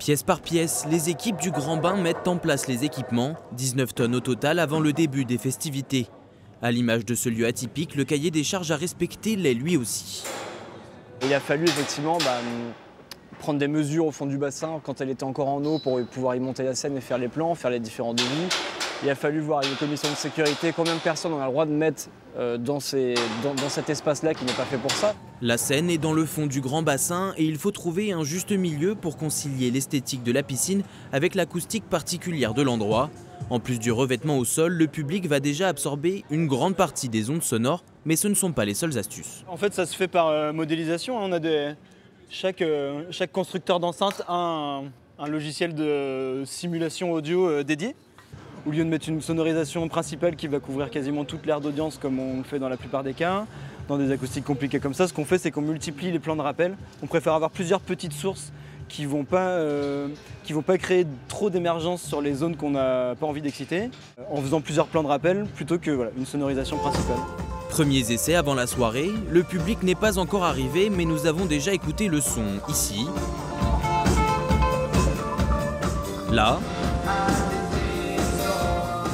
Pièce par pièce, les équipes du Grand Bain mettent en place les équipements, 19 tonnes au total avant le début des festivités. À l'image de ce lieu atypique, le cahier des charges à respecter l'est lui aussi. Il a fallu effectivement prendre des mesures au fond du bassin quand elle était encore en eau pour pouvoir y monter la scène et faire les plans, faire les différents devis. Il a fallu voir avec les commissions de sécurité combien de personnes on a le droit de mettre dans cet espace-là qui n'est pas fait pour ça. La scène est dans le fond du grand bassin et il faut trouver un juste milieu pour concilier l'esthétique de la piscine avec l'acoustique particulière de l'endroit. En plus du revêtement au sol, le public va déjà absorber une grande partie des ondes sonores, mais ce ne sont pas les seules astuces. En fait, ça se fait par modélisation. On a chaque constructeur d'enceinte a un logiciel de simulation audio dédié. Au lieu de mettre une sonorisation principale qui va couvrir quasiment toute l'aire d'audience comme on le fait dans la plupart des cas, dans des acoustiques compliquées comme ça, ce qu'on fait c'est qu'on multiplie les plans de rappel. On préfère avoir plusieurs petites sources qui vont pas créer trop d'émergence sur les zones qu'on n'a pas envie d'exciter, en faisant plusieurs plans de rappel plutôt que une sonorisation principale. Premiers essais avant la soirée, le public n'est pas encore arrivé mais nous avons déjà écouté le son ici, là,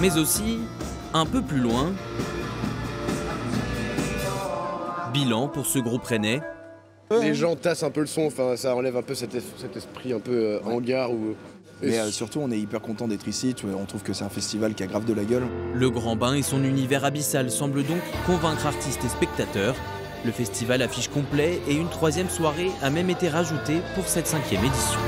mais aussi un peu plus loin. Bilan pour ce groupe rennais. Les gens tassent un peu le son, enfin, ça enlève un peu cet esprit un peu hangar. Mais surtout, on est hyper content d'être ici. On trouve que c'est un festival qui a grave de la gueule. Le Grand Bain et son univers abyssal semblent donc convaincre artistes et spectateurs. Le festival affiche complet et une troisième soirée a même été rajoutée pour cette 5e édition.